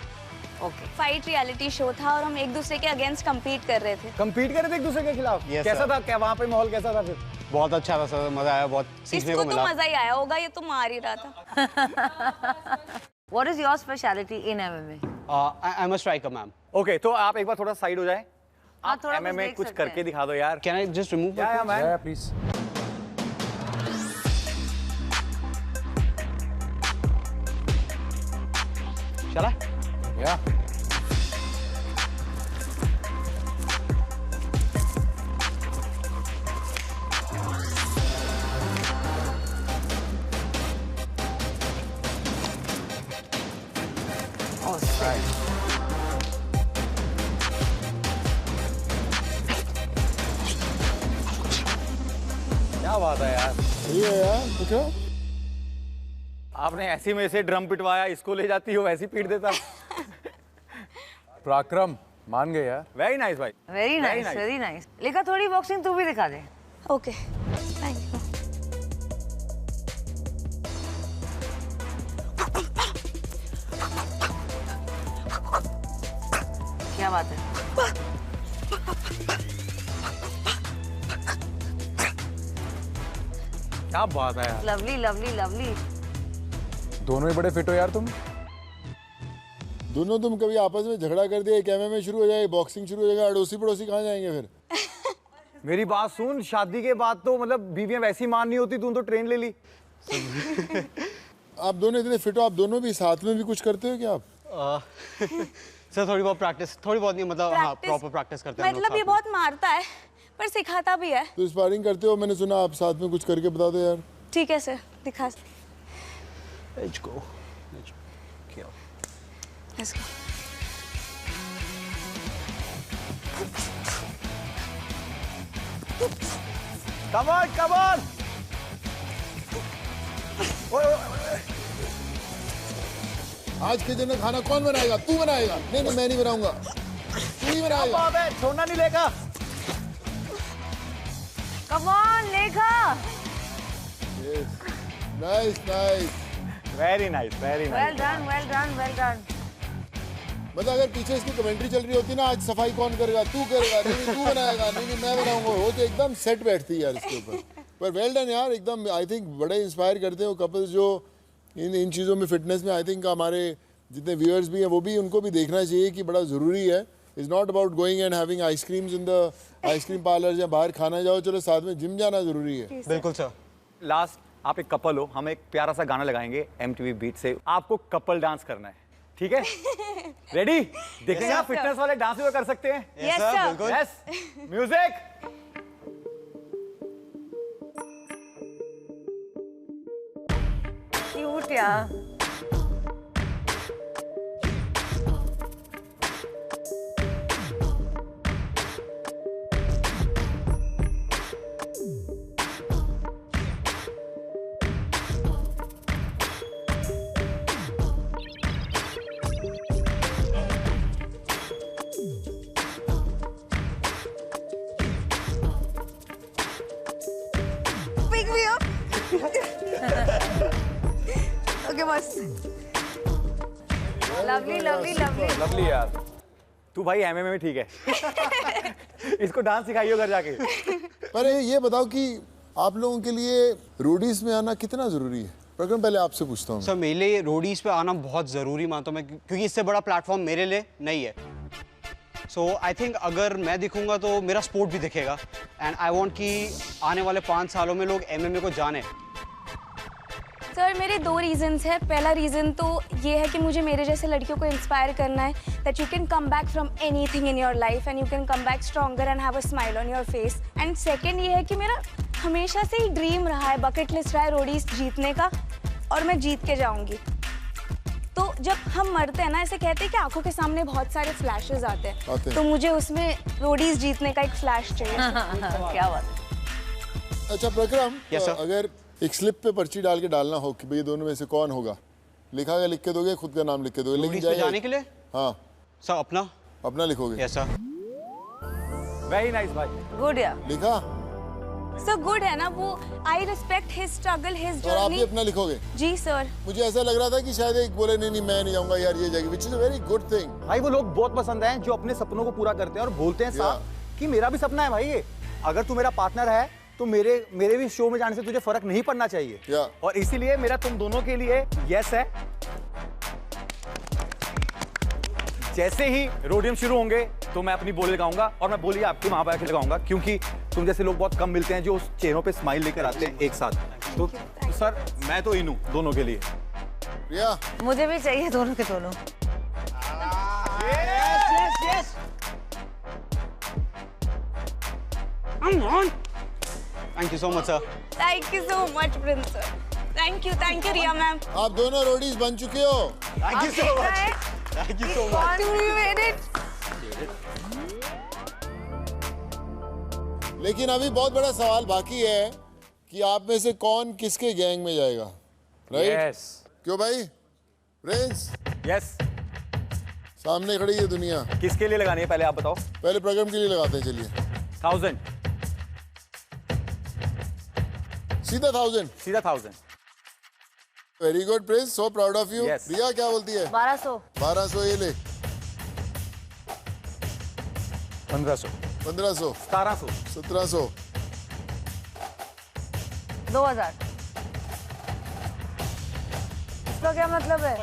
Okay. Fight reality show था और हम एक दूसरे के अगेंस्ट कम्पीट कर रहे थे। कम्पीट कर रहे थे एक दूसरे के खिलाफ? Yes, कैसा sir. था, क्या वहाँ पे माहौल कैसा था फिर? बहुत अच्छा था सर, मजा आया, बहुत सीखने को इसको तो मिला। मजा ही आया होगा, ये तो मार ही रहा था। What is your specialty in MMA? I'm a striker, ma'am. Okay, तो आप एक बार थोड़ा साइड हो जाए। आप थोड़ा कुछ MMA देख कुछ सकते करके हैं। दिखा दो यार। Can I just remove? या मैन, प्लीज। चला? या Oh, sick. क्या बात है यार। ये है यार, देखो आपने ऐसी में से ड्रम पिटवाया, इसको ले जाती हो वैसी पीट देता। पराक्रम मान गए यार। वेरी नाइस भाई। Very nice, very nice. लेका थोड़ी बॉक्सिंग तू भी दिखा दे। Okay, thank you. क्या बात है? क्या बात है यार। Lovely lovely lovely. दोनों ही बड़े फिट हो यार तुम। दोनों तुम कभी आपस में झगड़ा कर दिया, एक MMA शुरू हो जाएगी, बॉक्सिंग शुरू हो जाएगा, अड़ोसी पड़ोसी कहाँ जाएंगे फिर? मेरी बात सुन, शादी के बाद तो मतलब बीवियां वैसी मान नहीं होती, तू तो ट्रेन ले ली। आप दोनों इतने फिट हो, आप दोनों भी साथ में भी कुछ करते हो क्या आप? सर थोड़ी बहुत प्रैक्टिस, थोड़ी बहुत नहीं, मतलब हाँ प्रॉपर प्रैक्टिस करते हैं हम लोग मतलब ये साथ में। बहुत मारता है पर सिखाता भी है। तो स्पारिंग करते हो, मैंने सुना आप साथ में कुछ करके बता दो यार। ठीक है सर, दिखा। Let's go. Kill. Let's go. Come on, come on. आज के दिन खाना कौन बनाएगा? तू बनाएगा? नहीं नहीं, मैं नहीं बनाऊंगा, तू ही बनाएगा। अब है, छोड़ना नहीं लेगा। Come on, लेखा। Nice nice, very nice, very nice. Well done, well done, well done. मतलब अगर पीछे इसकी कमेंट्री चल रही होती ना, आज सफाई कौन करेगा? तू करेगा? नहीं तू बनाएगा? नहीं मैं बनाऊंगा। वो तो एकदम सेट बैठती है यार इसके ऊपर। पर वेल डन यार, एकदम आई थिंक बड़े इंस्पायर करते हो कपल्स जो इन चीज़ों में, फिटनेस में। आई थिंक हमारे जितने व्यूअर्स भी हैं वो भी, उनको भी देखना चाहिए कि बड़ा ज़रूरी है। Is not about going and having ice creams in the ice cream parlour या बाहर खाना जाओ, चलो साथ में जिम जाना ज़रूरी है। बिल्कुल सर। लास्ट, आप एक कपल हो, हम एक प्यारा सा गाना लगाएंगे MTV बीट से, आपको कपल डांस करना है, ठीक है? रेडी? देखेंगे आप फिटनेस वाले डांस भी कर सकते हैं। Yes, sir. बिल्कुल। Yes, music. Cute यार। Pick me up. Okay, बस। Lovely, lovely, lovely. लवली यार, तू भाई MMA में ठीक है। इसको डांस सिखाइयो घर जाके। पर ये बताओ कि आप लोगों के लिए रोडीज में आना कितना ज़रूरी है? प्रकरण, पहले आपसे पूछता हूँ। सर मेरे लिए रोडीज पे आना बहुत ज़रूरी मानता हूँ मैं, क्योंकि इससे बड़ा प्लेटफॉर्म मेरे लिए नहीं है। सो आई थिंक अगर मैं दिखूंगा तो मेरा स्पोर्ट भी दिखेगा, एंड आई वांट कि आने वाले 5 सालों में लोग MMA को जाने। सर मेरे 2 रीजंस है। पहला रीज़न तो ये है कि मुझे मेरे जैसे लड़कियों को इंस्पायर करना है, that you can come back from anything in your life and you can come back stronger and have a smile on your face. And second ये है कि मेरा हमेशा से ही ड्रीम रहा है, बकेट लिस्ट रहा है रोडीज जीतने का, और मैं जीत के जाऊंगी। तो जब हम मरते हैं ना, ऐसे कहते हैं कि आंखों के सामने बहुत सारे फ्लैशेस आते हैं, तो मुझे उसमें रोडीज जीतने का एक फ्लैश चाहिए। क्या बात है। अच्छा प्रक्रम, Yes, sir. अगर एक स्लिप पे पर्ची डाल के डालना हो कि भाई दोनों में से कौन होगा, लिखा गया लिख के दोगे, खुद का नाम लिख के दोगे? लेकिन रोडीज पे जाने के लिए हाँ सर अपना लिखोगे? Yes sir. वेरी नाइस भाई। गुड यार। लिखा? सो गुड है ना वो। I respect his struggle, his और आप भी जर्नी। अपना लिखोगे? जी सर। मुझे ऐसा लग रहा था कि शायद एक बोले नहीं मैं नहीं जाऊंगा यार, ये जाएगी, which is a very good thing. भाई वो लोग बहुत पसंद हैं जो अपने सपनों को पूरा करते हैं और बोलते हैं साहब कि मेरा भी सपना है भाई ये। अगर तू मेरा पार्टनर है तो मेरे भी शो में जाने से तुझे फर्क नहीं पड़ना चाहिए। और इसीलिए मेरा तुम दोनों के लिए यस है। जैसे ही रोडियम शुरू होंगे तो मैं अपनी बोली लगाऊंगा और मैं बोली आपकी वहां पर आके लगाऊंगा, क्योंकि तुम जैसे लोग बहुत कम मिलते हैं जो उस चेहरों पे स्माइल लेकर आते हैं एक साथ। तो सर मैं तो इन हूं दोनों के लिए। प्रिया मुझे भी चाहिए दोनों के दोनों। Yes. Come on. Thank you so much, sir. Thank you so much, Prince sir. Thank you, Riya ma'am. आप दोनों रोडीज बन चुके हो। Thank you so much. Thank you so much. You made it. लेकिन अभी बहुत बड़ा सवाल बाकी है कि आप में से कौन किसके गैंग में जाएगा, राइट? Yes. क्यों भाई? प्रिंस? यस। सामने खड़ी है दुनिया। किसके लिए लगानी है पहले आप बताओ। पहले प्रोग्राम के लिए लगाते हैं, चलिए। 1000 सीधा 1000 सीधा 1000। Very good Prince, so proud of you. Yes. रिया क्या बोलती है? 1200 1200 ये ले। 1500 1700 1700 2000। इसका क्या मतलब है?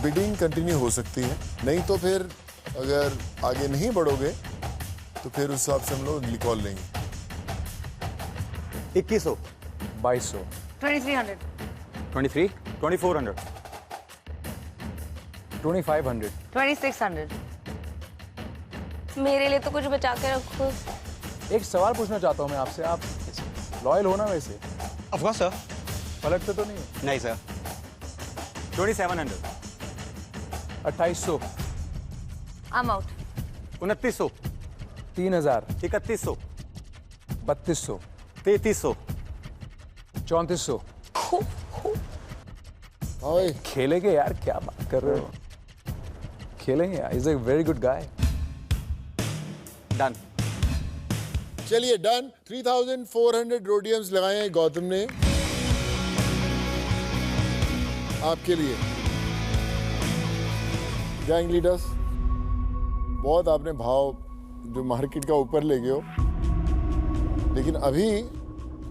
बिडिंग कंटिन्यू हो सकती है, नहीं तो फिर अगर आगे नहीं बढ़ोगे तो फिर उस हिसाब से हम लोग अगली कॉल लेंगे। 2100 2200 2300 23 2400 2500 2600। मेरे लिए तो कुछ बचा के रखो। एक सवाल पूछना चाहता हूँ मैं आपसे, आप लॉयल हो ना वैसे? Of course, sir. पलटते तो नहीं है? नहीं सर। 2700 2800 I'm out। 2900 3000 3100 3200 3300 3400। ओए खेलेंगे यार, क्या बात कर रहे हो? खेलेंगे यार, is a very good guy. Done. चलिए डन। 3400 रोडियम्स लगाए हैं गौतम ने आपके लिए। गैंग लीडर्स, बहुत आपने भाव जो मार्केट का ऊपर ले गए हो, लेकिन अभी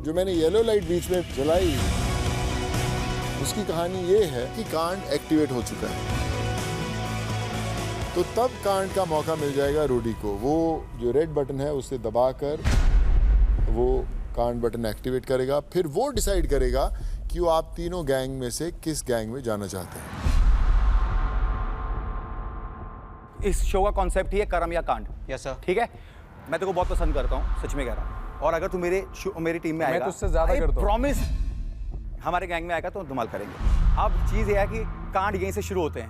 जो मैंने येलो लाइट बीच में जलाई उसकी कहानी ये है कि कांड एक्टिवेट हो चुका है। तो तब कांड का मौका मिल जाएगा रूडी को। वो जो रेड बटन है उसे दबाकर वो कांड बटन एक्टिवेट करेगा, फिर वो डिसाइड करेगा कि वो आप तीनों गैंग में से किस गैंग में जाना चाहते हैं। इस शो का कॉन्सेप्ट ही है कर्म या कांड। Yes sir. ठीक है, मैं तेरे को बहुत पसंद करता हूँ, सच में कह रहा हूँ। और अगर तू मेरी टीम में आएगा, मैं तुझसे ज्यादा करता हूँ। प्रॉमिस हमारे गैंग में आएगा तो धमाल करेंगे। अब चीज ये है कि कांड यहीं से शुरू होते हैं।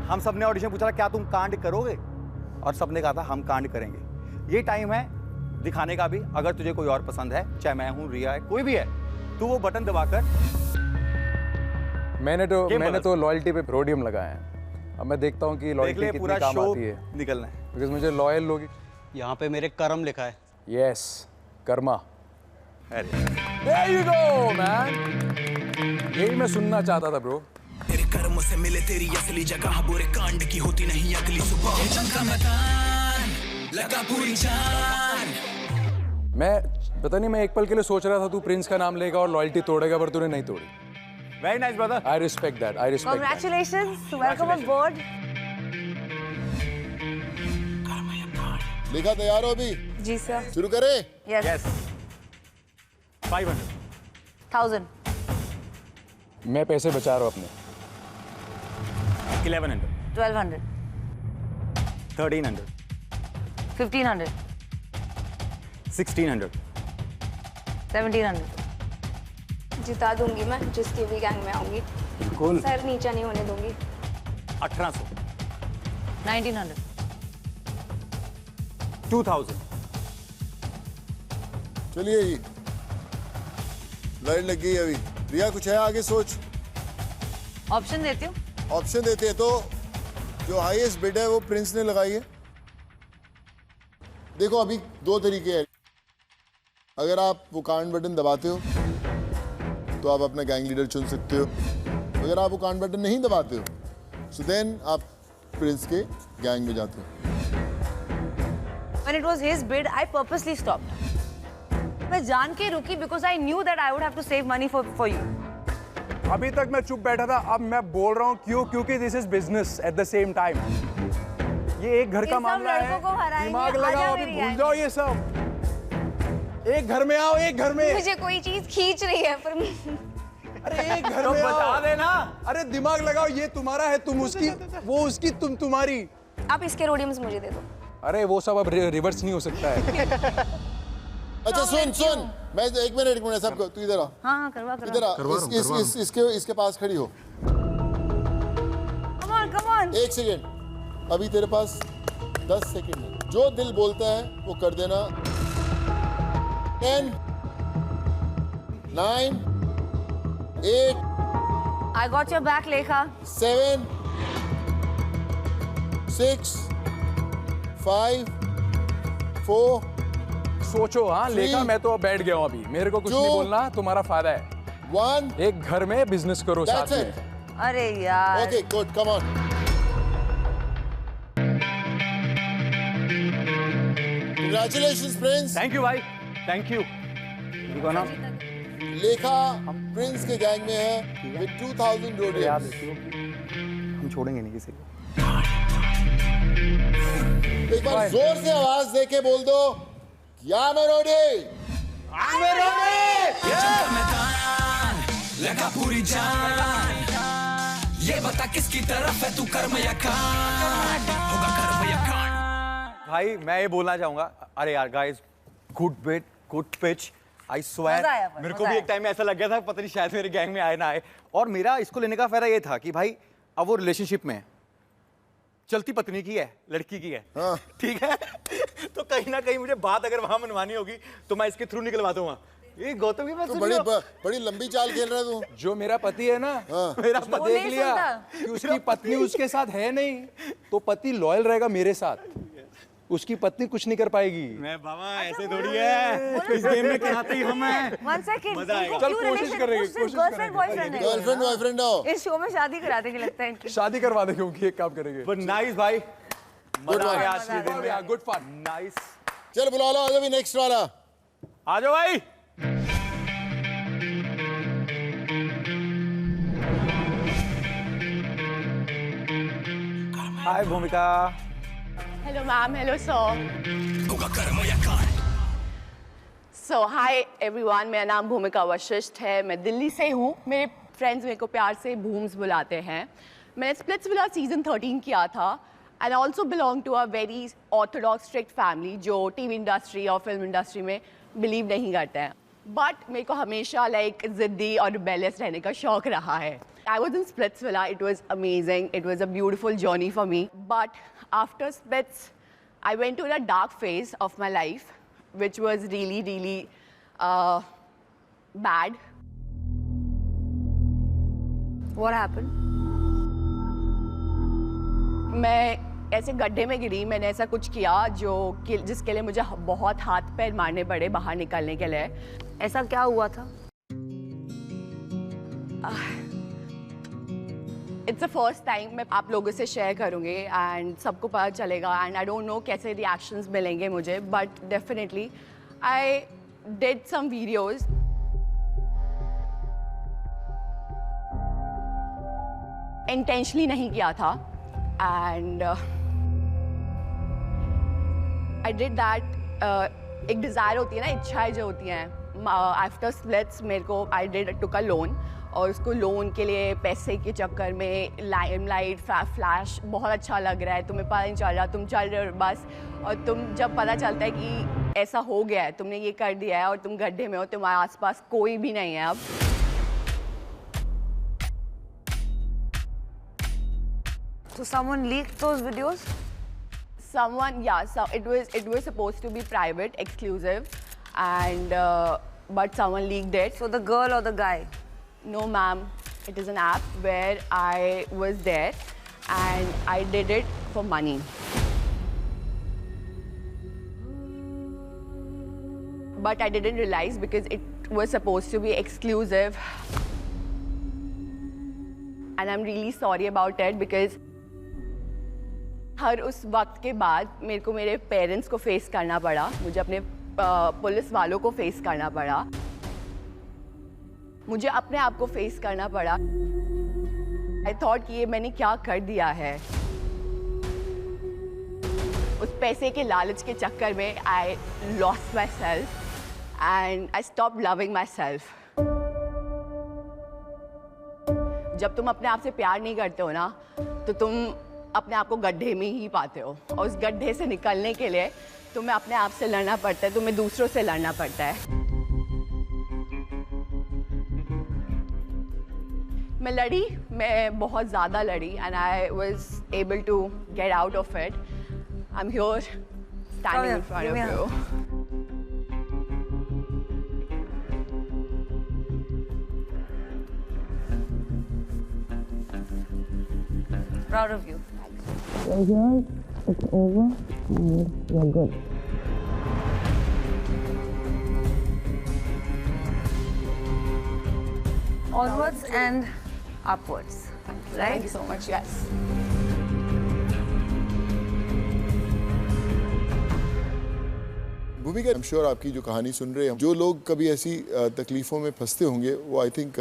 हम सब ने ऑडिशन पूछा था क्या तुम कांड करोगे, और सबने कहा था हम कांड करेंगे। ये टाइम है दिखाने का भी। अगर तुझे कोई और पसंद है, चाहे मैं हूँ, रिया है, कोई भी है, तू वो बटन दबाकर। मैंने तो लॉयल्टी पे रोडियम लगाया है। अब मैं देखता हूँ कि लॉयल्टी कितनी काम आती है। निकलना है बिकॉज मुझे लॉयल लोग। यहाँ पे मेरे कर्म लिखा है। Yes, Karma. There you go, man. यही मैं सुनना चाहता था ब्रो। तेरे कर्म से मिले तेरी असली जगह, बुरे कांड की होती नहीं अगली सुबह। ये जंग का मैदान लगा पूरी जान। मैं पता नहीं, मैं एक पल के लिए सोच रहा था तू प्रिंस का नाम लेगा और लॉयल्टी तोड़ेगा, पर तूने नहीं तोड़ी। Very nice brother. I respect that. I respect. Congratulations, welcome aboard। लिखा तैयार हो अभी? जी सर। शुरू करें? Yes। 500 1000 मैं पैसे बचा रहा हूँ अपने। 1100 1200 1300 1500 1600 1700। जिता दूंगी मैं जिसकी भी गैंग में आऊंगी। बिल्कुल। सर नीचा नहीं होने दूंगी। 1800 1900 2000। चलिए जी, लाइट लग गई अभी। रिया कुछ है आगे सोच? ऑप्शन देती हूँ। ऑप्शन देते हैं तो जो हाईएस्ट बिड है वो प्रिंस ने लगाई है। देखो अभी दो तरीके हैं। अगर आप वो कांड बटन दबाते हो तो आप अपना गैंग लीडर चुन सकते हो। अगर आप वो कांड बटन नहीं दबाते हो सो देन आप प्रिंस के गैंग में जाते हो। When it was his bid, I purposely stopped. मैं जान के रुकी because I knew that I would have to save money for you. अभी तक मैं चुप बैठा था, अब मैं बोल रहा हूँ क्यों? क्योंकि this is business at the same time. ये एक घर का मामला है, दिमाग लगाओ, अभी भूल जाओ ये सब। एक घर में आओ, एक घर में। मुझे कोई चीज खींच रही है पर अरे एक घर में बता देना। अरे दिमाग लगाओ, ये तुम्हारा है, तुम उसकी, वो उसकी, तुम तुम्हारी। आप इसके रोडियम्स मुझे दे दो। अरे वो सब अब रिवर्स नहीं हो सकता है। अच्छा सुन, मैं 1 मिनट सबको, तू इधर आ। हाँ करवा इधर आ, इसके पास खड़ी हो। Come on. 1 सेकेंड, अभी तेरे पास 10 सेकेंड है। जो दिल बोलता है वो कर देना। 10, 9, 8, I got your back, लेखा। 7, 6, 5, 4। सोचो। हाँ लेखा, मैं तो अब बैठ गया हूँ अभी, मेरे को कुछ नहीं बोलना, तुम्हारा फायदा है। 1, एक घर में बिजनेस करो साथ में। अरे यार। Okay good, come on. Congratulations Prince. Thank you भाई, थैंक यू। लेखा प्रिंस के गैंग में है with 2000 रोडियम्स। हम छोड़ेंगे नहीं किसी को। एक बार जोर से आवाज देके बोल दो, या मैं रोडी। लगा पूरी जान, ये बता किसकी तरफ है तू, कर्म या कांड? होगा कर्म या कांड? भाई मैं ये बोलना चाहूंगा, अरे यार guys, good bit, good pitch, I swear. मेरे को भी एक टाइम में ऐसा लग गया था, पता नहीं शायद मेरे गैंग में आए ना आए। और मेरा इसको लेने का फायदा ये था कि भाई अब वो रिलेशनशिप में है, चलती पत्नी की है, लड़की की है, ठीक है। तो कहीं ना कहीं मुझे बात अगर वहां मनवानी होगी तो मैं इसके थ्रू निकलवा दूंगा। ये गौतम की बात तो बड़ी लंबी चाल खेल रहा है तू। जो मेरा पति है ना, मेरा पति देख लिया कि उसकी पत्नी उसके साथ है नहीं, तो पति लॉयल रहेगा मेरे साथ, उसकी पत्नी कुछ नहीं कर पाएगी। मैं बाबा ऐसे थोड़ी है, इस गेम में कहते ही हम हैं। मजा आएगा। चल कोशिश करेंगे, गर्लफ्रेंड बॉयफ्रेंड हो। इस शो में शादी करा देंगे लगता है इनकी। शादी करवा देंगे, उनकी एक काम करेंगे। बट नाइस भाई, मजा आया आज के दिन में, गुड फन, नाइस। चल बुला लो अभी नेक्स्ट वाला। आ जाओ भाई। Hi Bhumika. Hello ma'am, hello sir. So hi everyone, मेरा नाम भूमिका वशिष्ठ है, मैं दिल्ली से हूँ। मेरे फ्रेंड्स मेरे को प्यार से भूम्स बुलाते हैं। मैंने स्प्लिट्सविला सीजन 13 किया था and also belong to a very orthodox strict family जो टीवी इंडस्ट्री और फिल्म इंडस्ट्री में बिलीव नहीं करते हैं। बट मेरे को हमेशा ज़िद्दी और रिबेलियस रहने का शौक रहा है। I was in Splitsvilla. It was amazing. It was a beautiful journey for me. But after Splits, I went to a dark phase of my life, which was really, really bad. What happened? मैं ऐसे गड्ढे में गिरी, मैंने ऐसा कुछ किया जिसके लिए मुझे बहुत हाथ पैर मारने पड़े बाहर निकलने के लिए। ऐसा क्या हुआ था? इट्स द फर्स्ट टाइम मैं आप लोगों से शेयर करूँगी एंड सबको पता चलेगा एंड आई डोंट नो कैसे रिएक्शंस मिलेंगे मुझे, but definitely I did some videos. Intentionally नहीं किया था एंड आई डिड दैट। एक डिज़ायर होती है ना, इच्छाएं जो होती हैं। आफ्टर स्प्लिट्स मेरे को I did took a loan और उसको लोन के लिए पैसे के चक्कर में लाइमलाइट फ्लैश बहुत अच्छा लग रहा है, तुम्हें पता नहीं चल रहा, तुम चल रहे हो बस, और तुम जब पता चलता है कि ऐसा हो गया है, तुमने ये कर दिया है और तुम गड्ढे में हो, तुम्हारे आसपास कोई भी नहीं है अब। So someone leaked those videos? Someone, yeah, so it was supposed to be private, exclusive, and but someone leaked it. So the girl or the guy? No, ma'am. It is an app where I was there, and I did it for money. But I didn't realize because it was supposed to be exclusive, and I'm really sorry about it because हर उस वक्त के बाद मेरे को मेरे parents को face करना पड़ा। मुझे अपने पुलिस वालों को फेस करना पड़ा, मुझे अपने आप को फेस करना पड़ा। आई थॉट कि ये मैंने क्या कर दिया है। उस पैसे के लालच के चक्कर में I lost my self and I stop loving my self. जब तुम अपने आप से प्यार नहीं करते हो ना, तो तुम अपने आप को गड्ढे में ही पाते हो, और उस गड्ढे से निकलने के लिए तुम्हें अपने आप से लड़ना पड़ता है, तुम्हें दूसरों से लड़ना पड़ता है। मैं लड़ी, मैं बहुत ज़्यादा लड़ी and I was able to get out of it. I am here standing in front of you. Proud of you. Right here, it's over and you're good. Onwards and upwards. Right? Thank you so much. Yes. भूमिका, आई am sure आपकी जो कहानी सुन रहे हैं, जो लोग कभी ऐसी तकलीफ़ों में फंसते होंगे, वो I think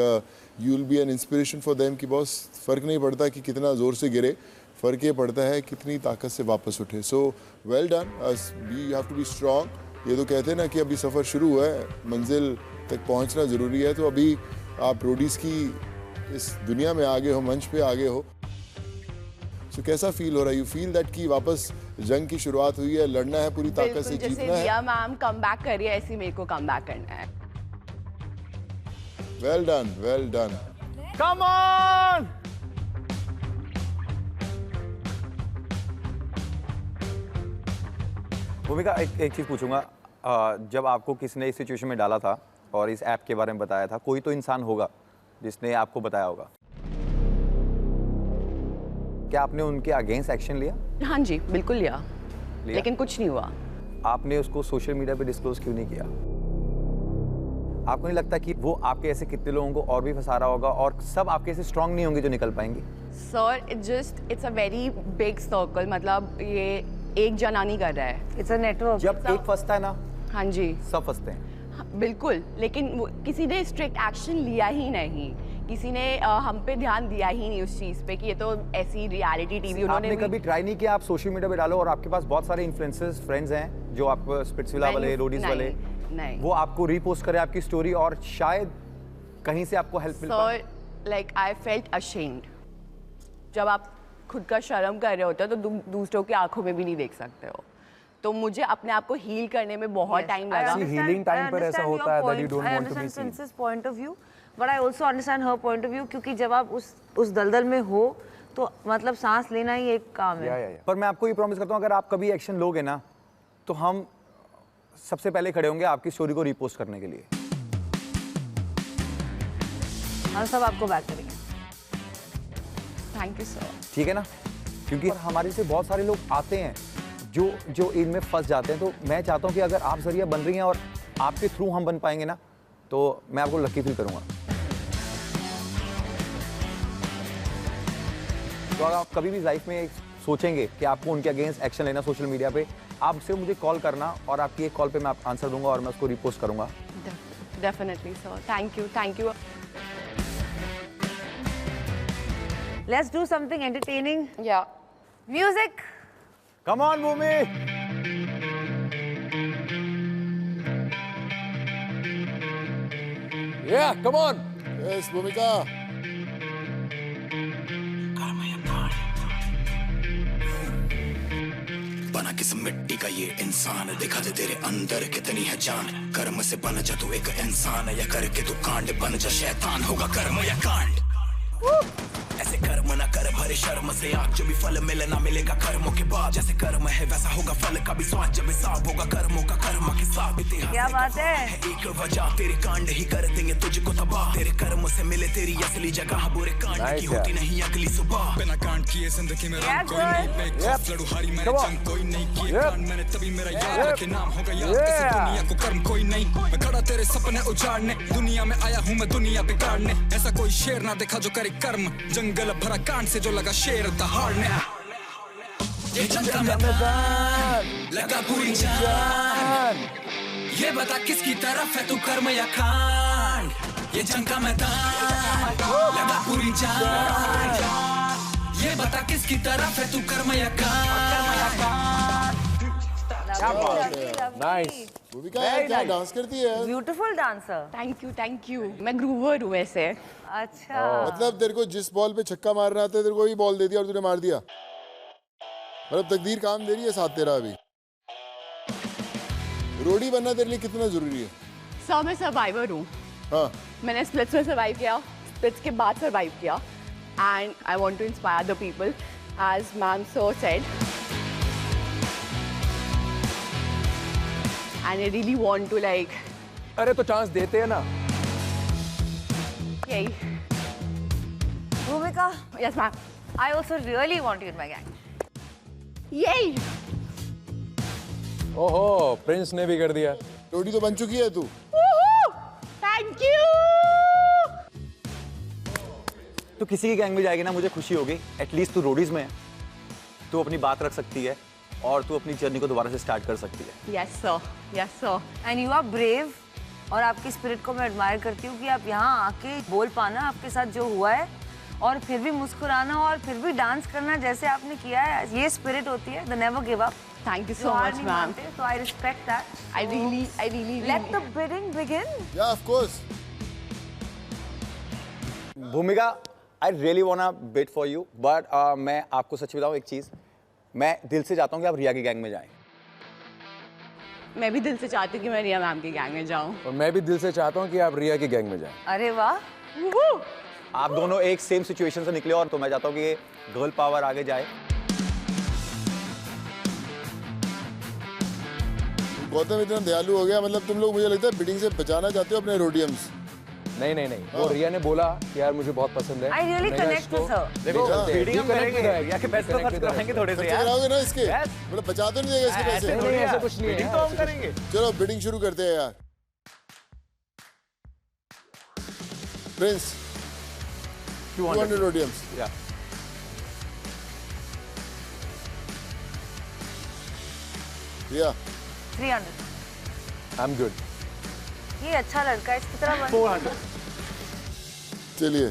you will be an inspiration for them कि बॉस फ़र्क नहीं पड़ता कि कितना ज़ोर से गिरे, फ़र्क ये पड़ता है कितनी ताकत से वापस उठे। So well done, you have to be strong. ये तो कहते हैं ना कि अभी सफ़र शुरू हुआ है, मंजिल तक पहुंचना ज़रूरी है। तो अभी आप रोडीज़ की इस दुनिया में आगे हो, मंच पे आगे हो। सो कैसा फील हो रहा है? यू फील दैट कि वापस जंग की शुरुआत हुई है, लड़ना है पूरी ताकत से, जीतना है। जैसे मैम कम बैक कर रही है, ऐसे मेरे को कम बैक करना है। Well done, well done. Come on. भूमिका, एक चीज पूछूंगा, जब आपको किसी ने इस सिचुएशन में डाला था और इस ऐप के बारे में बताया था, कोई तो इंसान होगा जिसने आपको बताया होगा, क्या आपने उनके अगेंस्ट एक्शन लिया? हाँ जी, बिल्कुल लिया, लेकिन कुछ नहीं हुआ। आपने उसको सोशल मीडिया पे डिस्क्लोज क्यों नहीं किया? आपको नहीं लगता कि वो आपके ऐसे कितने लोगों को और भी फंसा रहा होगा और सब आपके ऐसे स्ट्रांग नहीं होंगे जो निकल पाएंगे? Sir, it's a very big circle, मतलब ये एक जना नहीं कर रहा है, इट्स अ नेटवर्क। जब एक फंसता है ना, हाँ जी, सब फंसते हैं। बिल्कुल, लेकिन किसी ने स्ट्रिक्ट एक्शन लिया ही नहीं, किसी ने हम पे ध्यान दिया ही नहीं उस चीज़ पे कि ये तो ऐसी रियलिटी टीवी। उन्होंने कभी ट्राई नहीं किया आप सोशल मीडिया पे डालो और आपके पास बहुत सारे इन्फ्लुएंसर्स फ्रेंड्स हैं जो आप स्पिट्सविला वाले, रोडीज वाले, नहीं, वो आपको रीपोस्ट करे आपकी स्टोरी और शायद कहीं से आपको हेल्प मिल पाए? Sir, like I felt ashamed. जब आप खुद का शर्म कर रहे होते हो तो दूसरों की आंखों में भी नहीं देख सकते हो। तो मुझे अपने आप को हील करने में बहुत टाइम लगा। हीलिंग टाइम पर ऐसा होता है that you don't want to be seen. Princess point of view, but I also understand her point of view, क्योंकि जब आप उस दलदल में हो तो मतलब सांस लेना ही एक काम है। पर मैं आपको ये प्रॉमिस करता हूँ, अगर आप कभी एक्शन लोगे ना तो हम सबसे पहले खड़े होंगे आपकी स्टोरी को रीपोस्ट करने के लिए। हम सब आपको बैक करेंगे। Thank you sir. ठीक है ना, क्योंकि हमारे से बहुत सारे लोग आते हैं जो इनमें फंस जाते हैं। तो मैं चाहता हूँ कि अगर आप जरिया बन रही हैं और आपके थ्रू हम बन पाएंगे ना, तो मैं आपको लकी फील करूँगा। तो अगर आप कभी भी लाइफ में सोचेंगे कि आपको उनके अगेंस्ट एक्शन लेना सोशल मीडिया पे, आप सिर्फ मुझे कॉल करना और आपकी एक कॉल पे मैं आंसर दूंगा और मैं उसको रिपोस्ट करूंगा। Definitely sir, thank you, thank you. Let's do something entertaining. Yeah. Music. Come on, Bhumi. Yeah, come on. Yes, Bhumika. बना किस मिट्टी का ये इंसान, दिखा दे तेरे अंदर कितनी है जान। कर्म से बन जा तू एक इंसान, या करके तू कांड बन जा शैतान, होगा कर्म या कांड। ऐसे कर्म ना कर भरे शर्म से आग, जो भी फल मिले ना मिलेगा कर्मों के बाद। जैसे कर्म है वैसा होगा फल का भी स्वाद, जब हिसाब होगा कर्मों का कर्म के साथ। क्या बात है? एक वजह तेरे कांड ही कर देंगे तुझको तबाह, तेरे कर्म से मिले तेरी असली जगह। बुरे कांड की होती नहीं अगली सुबह। बिना कांड किए जिंदगी में रंग कोई नहीं, बेवकूफ लड़ू हारी मैंने जंग कोई नहीं किए कांड मैंने, तभी मेरा याद रखे नाम होगा याद। इस दुनिया को कर्म कोई नहीं, मैं खड़ा तेरे सपने उजाड़ने, दुनिया में आया हूँ मैं दुनिया बिगाड़ने। ऐसा कोई शेर ना देखा जो करे कर्म, जंगल भरा कांड से जो लगा शेर दहाड़ने। ये जंग का मैदान लगा पूरी जान, ये बता किसकी तरफ है तू कर्म या कांड ये जंग का मैदान लगा पूरी जान ये बता किसकी तरफ है तू कर्म या कांड नाइस भूमिका क्या डांस करती है ब्यूटीफुल डांसर थैंक यू मैं ग्रूवर हूँ वैसे अच्छा मतलब तेरे को जिस बॉल पे छक्का मारना था तेरे को ही बॉल दे दिया और तूने मार दिया मतलब तकदीर काम दे रही है साथ तेरा अभी रोडी बनना तेरे लिए कितना जरूरी है सो मैं सर्वाइवर हूँ हाँ मैंने स्प्लिट्स में सर्वाइव किया स्प्लिट्स के बाद सर्वाइव किया and I want to inspire the people as ma'am so said and I really want to like अरे तो चांस देते हैं ना यही Bhumika yes ma'am I also really want you in my gang यही ओहो प्रिंस ने भी कर दिया रोडी तो बन चुकी है तू थैंक यू तो किसी की गैंग में जाएगी ना मुझे खुशी होगी एटलीस्ट तू रोडीज में है तू अपनी बात रख सकती है और तू अपनी जर्नी को दोबारा से स्टार्ट कर सकती है yes sir and you are brave और आपकी स्पिरिट को मैं एडमायर करती हूँ कि आप यहाँ आके बोल पाना आपके साथ जो हुआ है और फिर भी मुस्कुराना और फिर भी डांस करना जैसे आपने किया है ये स्पिरिट होती है the never give up thank you so much ma'am तो I respect that I really let the bidding begin yeah of course Bhumika I really want to bid for you but मैं आपको सच बताऊं एक चीज मैं दिल से चाहता हूं कि आप रिया की गैंग में जाएं मैं भी दिल से चाहती हूँ कि मैं रिया मैम की गैंग में जाऊँ और मैं भी दिल से चाहता हूँ कि आप रिया की गैंग में जाएं अरे वाह आप दोनों एक सेम सिचुएशन से निकले और तो मैं चाहता हूँ कि गर्ल पावर आगे जाए गौतम इतना दयालु हो गया मतलब तुम लोग मुझे लगता है बिडिंग से बचाना चाहते हो अपने रोडियम्स नहीं वो रिया ने बोला कि यार मुझे बहुत पसंद है I really connect with her देखो बिडिंग हम करेंगे या कि पैसे तो खर्च कराएंगे थोड़े से यार कराओगे ना इसके मतलब बचा तो नहीं देगा इसके पैसे नहीं ऐसा कुछ नहीं बिडिंग तो हम करेंगे चलो बिडिंग शुरू करते हैं यार प्रिंस 200 रोडियम्स या रिया 300 आई एम गुड ये अच्छा लड़का है इसकी तरह 400 चलिए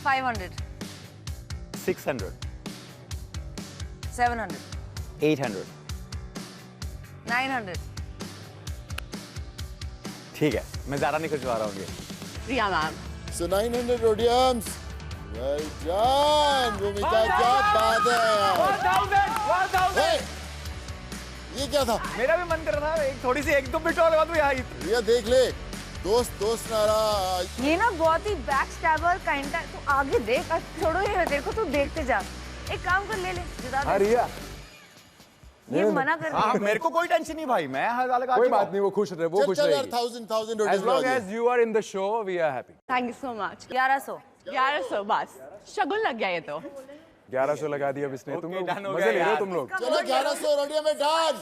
500 600 700 800 900 ठीक है मैं ज्यादा नहीं खर्चवा रहा हूँ रिया मैम So 900 रोडियम्स वेल डन भूमिका क्या बात है यार Hey! ये क्या था मेरा भी मन कर रहा था एक थोड़ी सी एक दो बिट और लगा दूं यार ये देख ले दोस्त नारा ये ना बहुत ही बैक स्टैबर काइंड है तू आगे देख छोड़ो ये देखो तू देखते जा एक काम कर ले जिता दे रिया ये मना कर हाँ मेरे को कोई टेंशन नहीं भाई मैं हर वाले कोई बात नहीं वो खुश रहे वो खुश चल यार रहेगी 1000 रोडियम्स as long as you are in the show we are happy thank you so much 1100 बस शगुन लग गया ये तो 1100 लगा दिया अब इसने तुम लोग done हो मजे गया ले रहे हो यार। तुम लोग चलो 1100 रोडियम में dance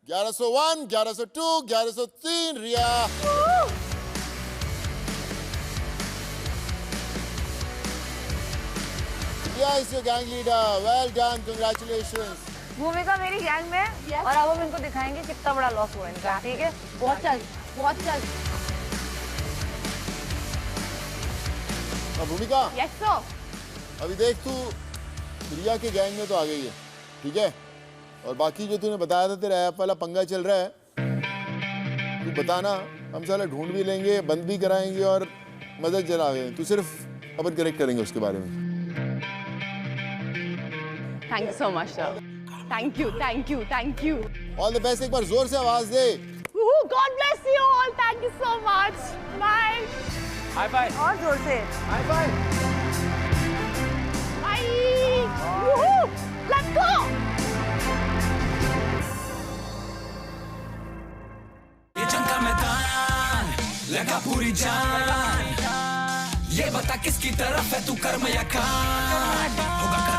1101 1102 1103 Riya Riya is your gang leader well done congratulations Bhumika मेरी गैंग में और अब हम इनको दिखाएंगे कितना बड़ा लॉस हुआ इनका ठीक है बहुत चल भूमिका यस सर अभी देख तू रिया के गैंग में तो आ गई है ठीक है और बाकी जो तूने बताया था तेरा ऐप वाला पंगा चल रहा है तू बताना हम साला ढूंढ भी लेंगे बंद भी कराएंगे और मदद चलाएंगे तू सिर्फ अपन करेक्ट करेंगे उसके बारे में thank you so much sir thank you all the best एक बार जोर से आवाज दे God bless you all thank you so much bye high five और जोर से high five bye let's go ये जंग का मैदान लगा पूरी जान ये बता किसकी तरफ है तू कर्म या कांड होगा